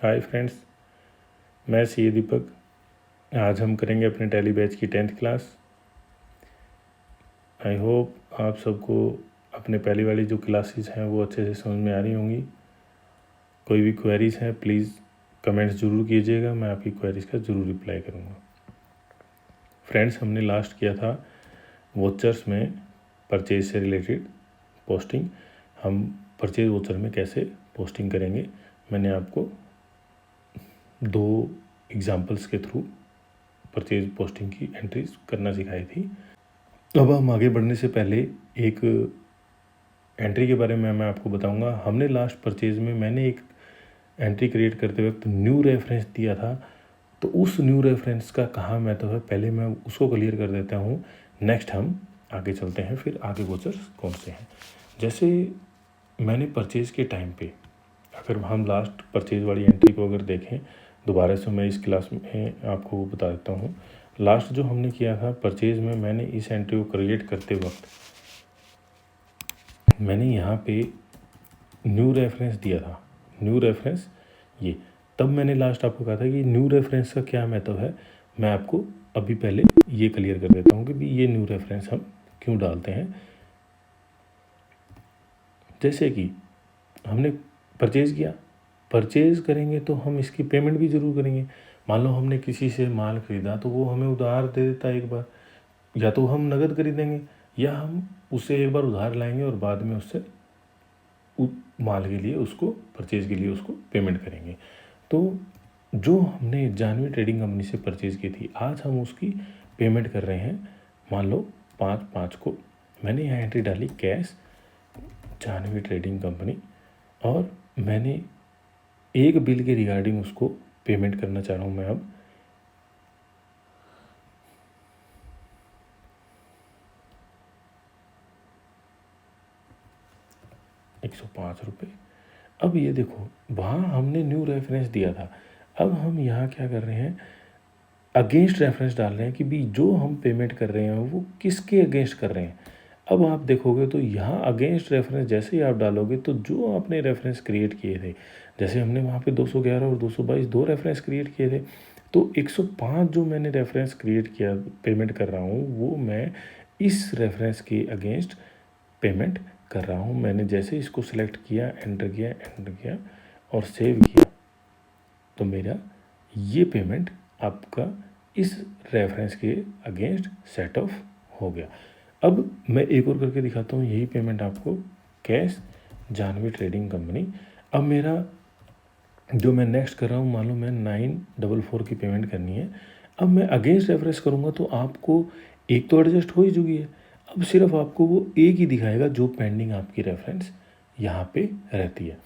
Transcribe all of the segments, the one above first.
Hi friends, मैं सी दीपक। आज हम करेंगे अपने टैली बैच की 10th क्लास। आई होप आप सबको अपने पहली वाली जो क्लासेस हैं वो अच्छे से समझ में आ रही होंगी। कोई भी क्वेरीज हैं प्लीज़ कमेंट्स ज़रूर कीजिएगा, मैं आपकी क्वेरीज का ज़रूर रिप्लाई करूँगा। फ्रेंड्स, हमने लास्ट किया था वोचर्स में परचेज से रिलेटेड पोस्टिंग। हम परचेज वोचर में कैसे पोस्टिंग करेंगे मैंने आपको 2 एग्जाम्पल्स के थ्रू परचेज पोस्टिंग की एंट्रीज करना सिखाई थी। अब हम आगे बढ़ने से पहले एक एंट्री के बारे में मैं आपको बताऊंगा। हमने लास्ट परचेज में मैंने एक एंट्री क्रिएट करते वक्त न्यू रेफरेंस दिया था, तो उस न्यू रेफरेंस का कहाँ महत्व है पहले मैं उसको क्लियर कर देता हूँ। नेक्स्ट हम आगे चलते हैं, फिर आगे वोचर्स कौन से हैं। जैसे मैंने परचेज़ के टाइम पे, अगर हम लास्ट परचेज़ वाली एंट्री को अगर देखें दोबारा से, मैं इस क्लास में आपको बता देता हूँ। लास्ट जो हमने किया था परचेज़ में, मैंने इस एंट्री को क्रिएट करते वक्त मैंने यहाँ पे न्यू रेफरेंस दिया था। न्यू रेफरेंस ये, तब मैंने लास्ट आपको कहा था कि न्यू रेफरेंस का क्या महत्व है। मैं आपको अभी पहले ये क्लियर कर देता हूँ कि भी ये न्यू रेफरेंस हम क्यों डालते हैं। जैसे कि हमने परचेज़ किया, परचेज़ करेंगे तो हम इसकी पेमेंट भी ज़रूर करेंगे। मान लो हमने किसी से माल ख़रीदा तो वो हमें उधार दे देता है एक बार, या तो हम नगद खरीदेंगे या हम उससे एक बार उधार लाएंगे और बाद में उससे माल के लिए उसको परचेज़ के लिए उसको पेमेंट करेंगे। तो जो हमने जानवी ट्रेडिंग कंपनी से परचेज़ की थी, आज हम उसकी पेमेंट कर रहे हैं। मान लो 5/5 को मैंने यहाँ एंट्री डाली कैश जानवी ट्रेडिंग कंपनी, और मैंने एक बिल के रिगार्डिंग उसको पेमेंट करना चाह रहा हूँ मैं अब। ₹105। अब ये देखो, वहाँ हमने न्यू रेफरेंस दिया था। अब हम यहाँ क्या कर रहे हैं, अगेंस्ट रेफरेंस डाल रहे हैं कि भी जो हम पेमेंट कर रहे हैं वो किसके अगेंस्ट कर रहे हैं। अब आप देखोगे तो यहाँ अगेंस्ट रेफरेंस जैसे ही आप डालोगे तो जो आपने रेफरेंस क्रिएट किए थे, जैसे हमने वहाँ पे 211 और 222 दो रेफरेंस क्रिएट किए थे, तो 105 जो मैंने रेफरेंस क्रिएट किया पेमेंट कर रहा हूँ वो मैं इस रेफरेंस के अगेंस्ट पेमेंट कर रहा हूँ। मैंने जैसे इसको सिलेक्ट किया, एंटर किया और सेव किया, तो मेरा ये पेमेंट आपका इस रेफरेंस के अगेंस्ट सेट ऑफ हो गया। अब मैं एक और करके दिखाता हूँ, यही पेमेंट आपको कैश जानवी ट्रेडिंग कंपनी। अब मेरा जो मैं नेक्स्ट कर रहा हूँ, मान लो मैं 944 की पेमेंट करनी है। अब मैं अगेंस्ट रेफरेंस करूँगा तो आपको एक तो एडजस्ट हो ही चुकी है, अब सिर्फ आपको वो एक ही दिखाएगा जो पेंडिंग आपकी रेफरेंस यहाँ पे रहती है।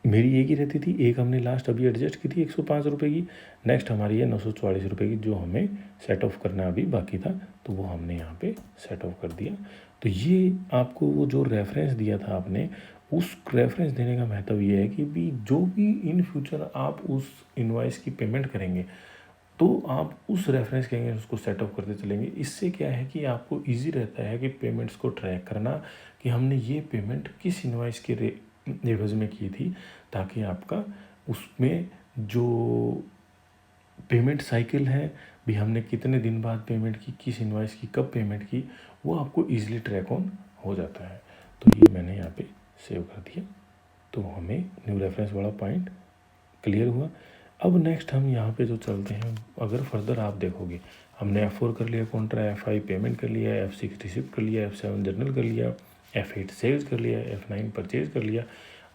मेरी एक ही रहती थी, एक हमने लास्ट अभी एडजस्ट की थी 105 रुपये की। नेक्स्ट हमारी है 944 रुपये की, जो हमें सेट ऑफ करना अभी बाकी था, तो वो हमने यहाँ पे सेट ऑफ कर दिया। तो ये आपको वो जो रेफरेंस दिया था आपने, उस रेफरेंस देने का महत्व ये है कि भी जो भी इन फ्यूचर आप उस इनवॉइस की पेमेंट करेंगे तो आप उस रेफरेंस के अगेंस्ट उसको सेट ऑफ करते चलेंगे। इससे क्या है कि आपको इजी रहता है कि पेमेंट्स को ट्रैक करना कि हमने ये पेमेंट किस इनवॉइस के एवज में की थी, ताकि आपका उसमें जो पेमेंट साइकिल है भी, हमने कितने दिन बाद पेमेंट की, किस इनवॉइस की कब पेमेंट की, वो आपको ईजिली ट्रैक ऑन हो जाता है। तो ये मैंने यहाँ पे सेव कर दिया, तो हमें न्यू रेफरेंस वाला पॉइंट क्लियर हुआ। अब नेक्स्ट हम यहाँ पे जो चलते हैं, अगर फर्दर आप देखोगे, हमने F4 कर लिया कॉन्ट्रा, F5 पेमेंट कर लिया, F6 रिसिप्ट कर लिया, F7 जर्नल कर लिया, F8 सेल्स कर लिया, F9 परचेज कर लिया।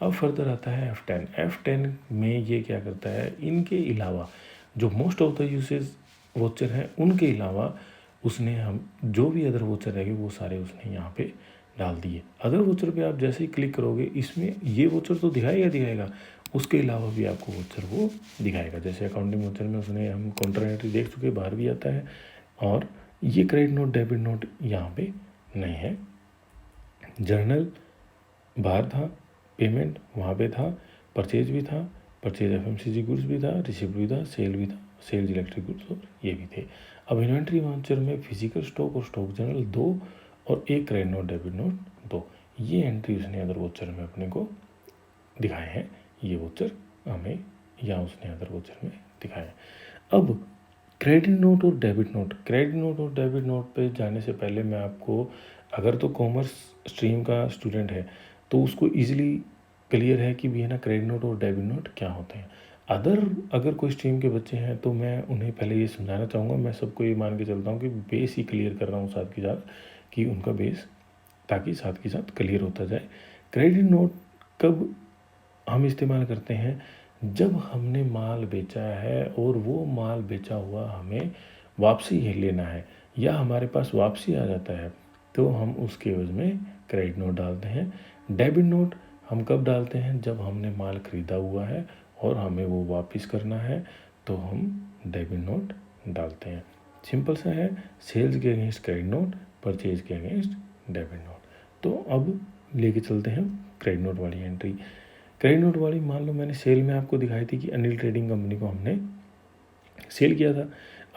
अब फर्दर आता है F10। F10 में ये क्या करता है, इनके अलावा जो most of the usage voucher हैं उनके अलावा उसने हम जो भी अदर वोचर रहेंगे वो सारे उसने यहाँ पे डाल दिए। अदर वोचर पे आप जैसे ही क्लिक करोगे, इसमें ये वोचर तो दिखाएगा, उसके अलावा भी आपको वोचर वो दिखाएगा। जैसे अकाउंटिंग वोचर में उसने हम काउंटर एंट्री देख चुके, बाहर भी आता है, और ये क्रेडिट नोट डेबिट नोट यहाँ पे नहीं है। जर्नल बाहर था, पेमेंट वहाँ पे था, परचेज भी था, परचेज FMCG गुड्स भी था, रिसिप्ट भी था, सेल भी था, सेल्स इलेक्ट्रिक गुड्स और ये भी थे। अब इन्वेंट्री वाउचर में फिजिकल स्टॉक और स्टॉक जर्नल 2 और एक क्रेडिट नोट डेबिट नोट 2, ये एंट्री उसने अदर वोचर में अपने को दिखाए हैं। ये वोचर हमें या उसने अदर वोचर में दिखाया। अब क्रेडिट नोट और डेबिट नोट, क्रेडिट नोट और डेबिट नोट पे जाने से पहले मैं आपको, अगर तो कॉमर्स स्ट्रीम का स्टूडेंट है तो उसको इजीली क्लियर है कि भी है ना क्रेडिट नोट और डेबिट नोट क्या होते हैं। अगर कोई स्ट्रीम के बच्चे हैं तो मैं उन्हें पहले ये समझाना चाहूँगा। मैं सबको ये मान के चलता हूँ कि बेस ही क्लियर कर रहा हूँ साथ के साथ, कि उनका बेस ताकि साथ के साथ क्लियर होता जाए। क्रेडिट नोट कब हम इस्तेमाल करते हैं? जब हमने माल बेचा है और वो माल बेचा हुआ हमें वापसी ही लेना है या हमारे पास वापसी आ जाता है, तो हम उसके एवज में क्रेडिट नोट डालते हैं। डेबिट नोट हम कब डालते हैं? जब हमने माल ख़रीदा हुआ है और हमें वो वापस करना है, तो हम डेबिट नोट डालते हैं। सिंपल सा है, सेल्स के अगेंस्ट क्रेडिट नोट, परचेज के अगेंस्ट डेबिट नोट। तो अब लेके चलते हैं क्रेडिट नोट वाली एंट्री। क्रेडिट नोट वाली मान लो मैंने सेल में आपको दिखाई थी कि अनिल ट्रेडिंग कंपनी को हमने सेल किया था।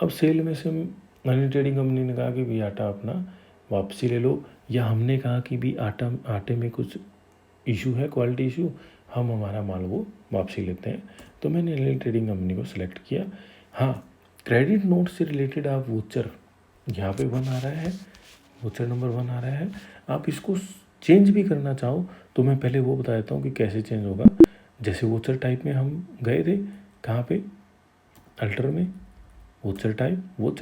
अब सेल में से अनिल ट्रेडिंग कंपनी ने कहा कि भी आटा अपना वापसी ले लो, या हमने कहा कि भी आटे में कुछ इशू है, क्वालिटी इशू, हम हमारा माल वो वापसी लेते हैं। तो मैंने अनिल ट्रेडिंग कंपनी को सिलेक्ट किया। हाँ, क्रेडिट नोट से रिलेटेड आप वोचर यहाँ पे 1 आ रहा है, वोचर नंबर 1 आ रहा है। आप इसको चेंज भी करना चाहो तो मैं पहले वो बता देता हूँ कि कैसे चेंज होगा। जैसे वोचर टाइप में हम गए थे, कहाँ पे, अल्टर में, वोचर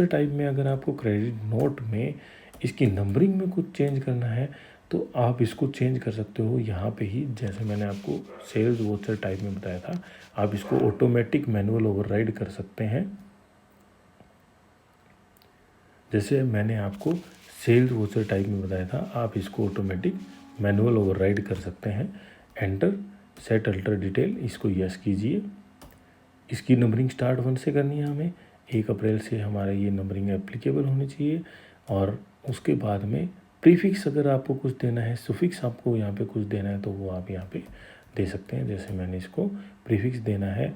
टाइप में अगर आपको क्रेडिट नोट में इसकी नंबरिंग में कुछ चेंज करना है तो आप इसको चेंज कर सकते हो यहाँ पे ही। जैसे मैंने आपको सेल्स वोचर टाइप में बताया था, आप इसको ऑटोमेटिक मैनुअल ओवरराइड कर सकते हैं। जैसे मैंने आपको सेल्स वोचर टाइप में बताया था, आप इसको ऑटोमेटिक मैनुअल ओवरराइड कर सकते हैं। एंटर, सेट अल्टर डिटेल, इसको यस कीजिए। इसकी नंबरिंग स्टार्ट 1 से करनी है हमें। 1 अप्रैल से हमारा ये नंबरिंग एप्लीकेबल होनी चाहिए। और उसके बाद में प्रीफिक्स अगर आपको कुछ देना है, सुफिक्स आपको यहाँ पे कुछ देना है, तो वो आप यहाँ पे दे सकते हैं। जैसे मैंने इसको प्रीफिक्स देना है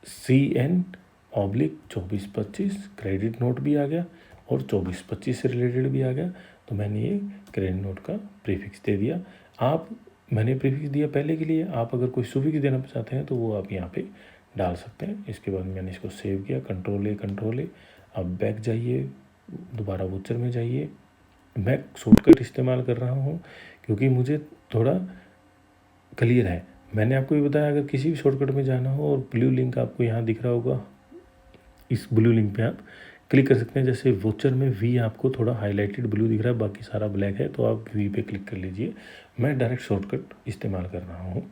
CN/2425, क्रेडिट नोट भी आ गया और 2425 से रिलेटेड भी आ गया, तो मैंने ये क्रेडिट नोट का प्रीफिक्स दे दिया। मैंने प्रीफिक्स दिया पहले के लिए, आप अगर कोई सुफिक्स देना चाहते हैं तो वो आप यहाँ पे डाल सकते हैं। इसके बाद मैंने इसको सेव किया, कंट्रोल ए। अब बैक जाइए, दोबारा वोचर में जाइए। मैं शॉर्टकट इस्तेमाल कर रहा हूँ क्योंकि मुझे थोड़ा क्लियर है। मैंने आपको ये बताया, अगर किसी भी शॉर्टकट में जाना हो और ब्लू लिंक आपको यहाँ दिख रहा होगा, इस ब्लू लिंक पे आप क्लिक कर सकते हैं। जैसे वोचर में वी आपको थोड़ा हाईलाइटेड ब्लू दिख रहा है, बाकी सारा ब्लैक है, तो आप वी पे क्लिक कर लीजिए। मैं डायरेक्ट शॉर्टकट इस्तेमाल कर रहा हूँ,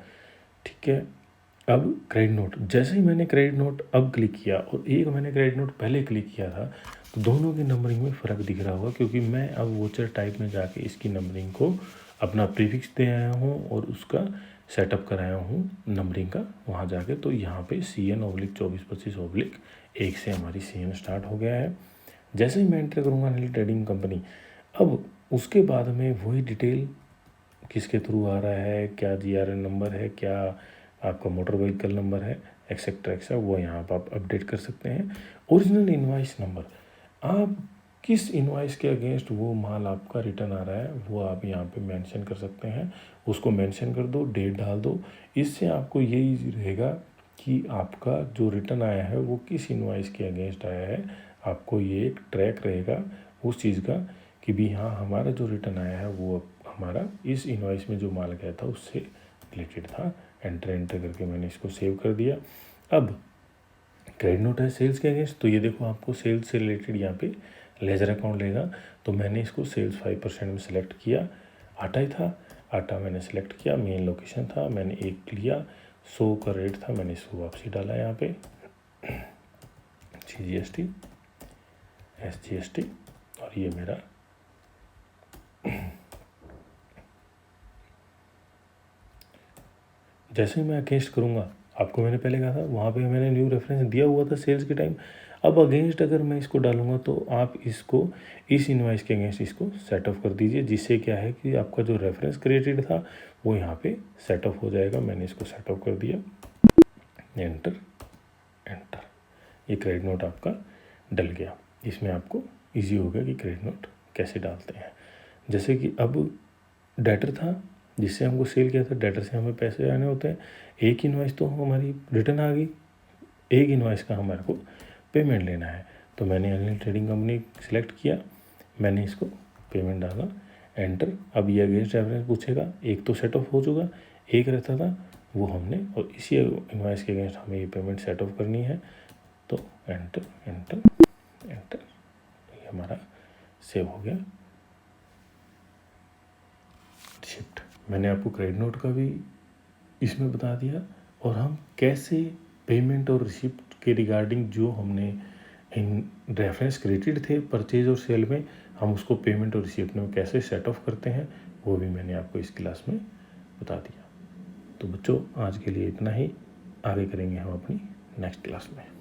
ठीक है। अब क्रेडिट नोट, जैसे ही मैंने क्रेडिट नोट अब क्लिक किया और एक मैंने क्रेडिट नोट पहले क्लिक किया था, तो दोनों की नंबरिंग में फ़र्क दिख रहा होगा, क्योंकि मैं अब वोचर टाइप में जाके इसकी नंबरिंग को अपना प्रीफिक्स दे आया हूँ और उसका सेटअप कराया हूँ नंबरिंग का वहाँ जाके। तो यहाँ पे CN/2425/1 से हमारी CN स्टार्ट हो गया है। जैसे ही मैं एंटर करूँगा अनिल ट्रेडिंग कंपनी, अब उसके बाद में वही डिटेल किसके थ्रू आ रहा है, क्या GRN नंबर है, क्या आपका मोटर व्हीकल नंबर है, एक्सेट्रा वो यहाँ पर आप अपडेट कर सकते हैं। ओरिजिनल इनवॉइस नंबर, आप किस इनवॉइस के अगेंस्ट वो माल आपका रिटर्न आ रहा है वो आप यहाँ पे मेंशन कर सकते हैं। उसको मेंशन कर दो, डेट डाल दो। इससे आपको यही रहेगा कि आपका जो रिटर्न आया है वो किस इनवॉइस के अगेंस्ट आया है। आपको ये एक ट्रैक रहेगा उस चीज़ का कि भी हाँ, हमारा जो रिटर्न आया है वो हमारा इस इनवॉइस में जो माल गया था उससे रिलेटेड था। एंटर करके मैंने इसको सेव कर दिया। अब क्रेडिट नोट है सेल्स के अगेंस्ट, तो ये देखो आपको सेल्स से रिलेटेड यहाँ पे लेजर अकाउंट लेगा। तो मैंने इसको सेल्स 5% में सेलेक्ट किया। आटा ही था, आटा मैंने सेलेक्ट किया, मेन लोकेशन था, मैंने एक लिया, 100 का रेट था, मैंने इसको वापसी डाला यहाँ पे, GST SGST, और ये मेरा जैसे ही मैं अगेंस्ट करूँगा, आपको मैंने पहले कहा था वहाँ पे मैंने न्यू रेफरेंस दिया हुआ था सेल्स के टाइम। अब अगेंस्ट अगर मैं इसको डालूँगा तो आप इसको इस इनवॉइस के अगेंस्ट इसको सेटअप कर दीजिए, जिससे क्या है कि आपका जो रेफरेंस क्रिएटेड था वो यहाँ पे सेटअप हो जाएगा। मैंने इसको सेटअप कर दिया, एंटर। ये क्रेडिट नोट आपका डल गया। इसमें आपको ईजी हो गया कि क्रेडिट नोट कैसे डालते हैं। जैसे कि अब डेटर था, जिससे हमको सेल किया था, डेटर से हमें पैसे आने होते हैं। एक इनवॉइस तो हमारी रिटर्न आ गई, एक इनवॉइस का हमारे को पेमेंट लेना है। तो मैंने अनिल ट्रेडिंग कंपनी सिलेक्ट किया, मैंने इसको पेमेंट डाला, एंटर। अब ये अगेंस्ट रेफरेंस पूछेगा, एक तो सेट ऑफ हो चुका, एक रहता था वो हमने, और इसी इनवॉइस के अगेंस्ट हमें ये पेमेंट सेट ऑफ करनी है। तो एंटर एंटर एंटर, ये हमारा सेव हो गया शिफ्ट। मैंने आपको क्रेडिट नोट का भी इसमें बता दिया, और हम कैसे पेमेंट और रिसिप्ट के रिगार्डिंग जो हमने इन रेफरेंस क्रेडिट थे परचेज और सेल में, हम उसको पेमेंट और रिसिप्ट में कैसे सेट ऑफ करते हैं वो भी मैंने आपको इस क्लास में बता दिया। तो बच्चों आज के लिए इतना ही, आगे करेंगे हम अपनी नेक्स्ट क्लास में।